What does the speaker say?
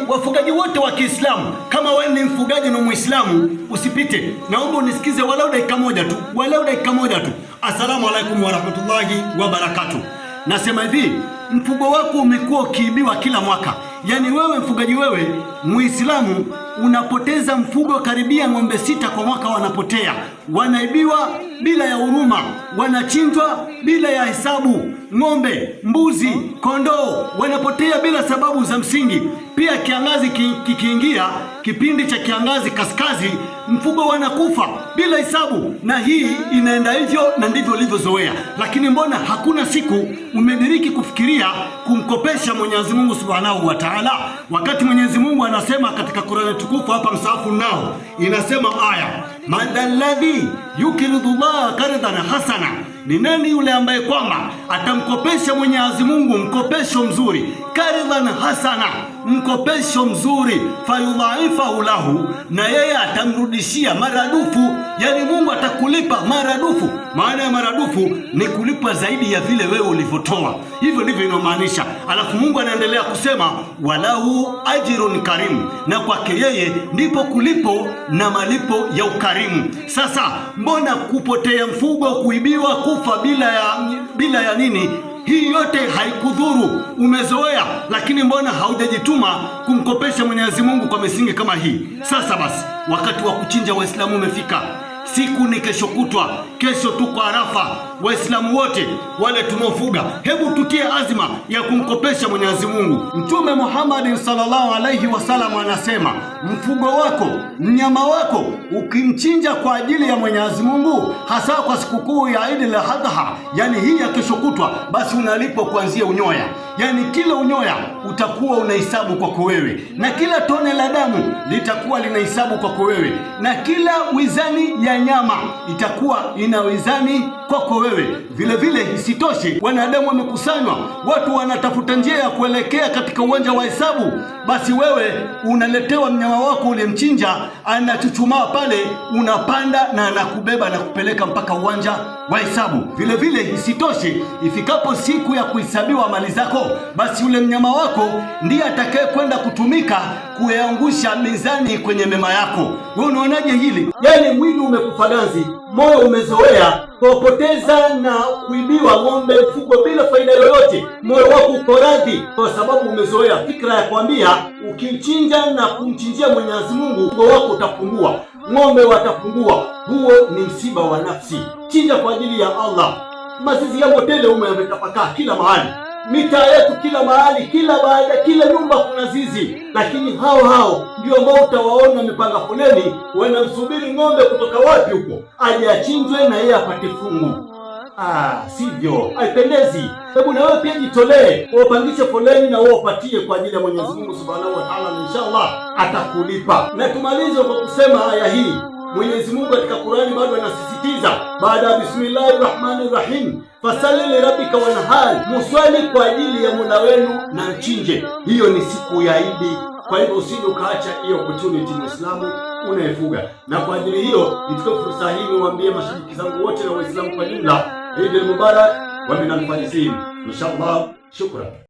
Wafugaji wote wa Kiislamu, kama wewe ni mfugaji na Muislamu, usipite. Naomba unisikize walau dakika moja tu. Assalamu alaikum warahmatullahi wabarakatuh. Nasema hivi, mfugo wako umekuwa ukiibiwa kila mwaka. Yaani wewe mfugaji, wewe Muislamu unapoteza mfugo karibia ng'ombe 6 kwa mwaka wanapotea. Wanaibiwa bila ya huruma, wanachinjwa bila ya hesabu. Ng'ombe, mbuzi, kondoo wanapotea bila sababu za msingi. Pia kiangazi kikiingia, kipindi cha kiangazi kaskazi, mfugo wanakufa bila hesabu. Na hii inaenda hivyo na ndivyo ulivyozoea. Lakini mbona hakuna siku umediriki kufikiria kumkopesha Mwenyezi Mungu Subhanahu wa Ta'ala? Wakati Mwenyezi Mungu anasema katika Qur'ani tukufu, hapa msahafu nao inasema aya, madalladhi yukridullaha qardan hasana, ni nani yule ambaye kwamba atamkopesha Mwenyezi Mungu mkopesho mzuri, qardan hasana, mkopesho mzuri, fayudhaifahu lahu, na yeye atamrudishia maradufu. Yani Mungu atakulipa maradufu. Maana ya maradufu ni kulipa zaidi ya vile wewe ulivyotoa. Hivyo ndivyo inamaanisha. Alafu Mungu anaendelea kusema walahu ajrun karim, na kwake yeye ndipo kulipo na malipo ya ukarimu. Sasa mbona kupotea mfugo, kuibiwa, kufa bila ya nini? Hii yote haikudhuru, umezoea. Lakini mbona haujajituma kumkopesha Mwenyezi Mungu kwa misingi kama hii? Sasa basi, wakati wa kuchinja Waislamu umefika. Siku ni kesho kutwa, kesho tuko Arafa. Waislamu wote wale tunaofuga, hebu tutie azma ya kumkopesha Mwenyezi Mungu. Mtume Muhammad sallallahu alaihi wasallam anasema, mfugo wako, mnyama wako ukimchinja kwa ajili ya Mwenyezi Mungu, hasa kwa sikukuu ya Eid al-Adha, yani hii ya kesho kutwa, basi unalipwa kuanzia unyoya. Yani kila unyoya utakuwa unahesabu kwako wewe, na kila tone la damu litakuwa linahesabu kwako wewe, na kila wizani ya nyama itakuwa ina wizani kwako wewe. Vile vile isitoshe, wanadamu wamekusanywa, watu wanatafuta njia ya kuelekea katika uwanja wa hesabu. Basi wewe unaletewa mnyama wako ulimchinja, anachuchumaa pale, unapanda na anakubeba na kupeleka mpaka uwanja wa hesabu. Vile vile isitoshe, ifikapo siku ya kuhesabiwa mali zako, basi ule mnyama wako ndiye atakaye kwenda kutumika kuyaangusha mizani kwenye mema yako. Wewe unaonaje hili? Yani mwili umekufa ganzi, moyo umezoea kupoteza na kuibiwa ng'ombe, mfugo bila faida yoyote. Moyo wako uko radhi kwa sababu umezoea fikra ya kuambia ukimchinja na kumchinjia Mwenyezi Mungu, mfugo wako utapungua, ng'ombe watapungua. Huo ni msiba wa nafsi. Chinja kwa ajili ya Allah. Mazizi ya motele yametapakaa kila mahali, mitaa yetu kila mahali, kila nyumba kuna zizi. Lakini hao ndio ambao utawaona wamepanga foleni, wanamsubiri ng'ombe kutoka wapi huko aje achinjwe na yeye apate fungu. Sivyo, haipendezi. Hebu na wewe pia jitolee, upangishe foleni na wewe upatie kwa ajili ya Mwenyezi Mungu Subhanahu wa Ta'ala, na inshallah atakulipa. Na tumalize kwa kusema aya hii. Mwenyezi Mungu katika Qur'ani bado anasisitiza, baada ya bismillahirrahmanirrahim, fasalli lirabbika wanhar, muswali kwa ajili ya Mola wenu na mchinje. Hiyo ni siku ya Eid. Kwa hivyo usije ukaacha hiyo opportunity Muislamu unayefuga. Na kwa ajili hiyo nichukue fursa hii niwaambie mashabiki zangu wote na Waislamu kwa jumla, Eid al-Mubarak wa min al-Faisin inshallah. Shukran.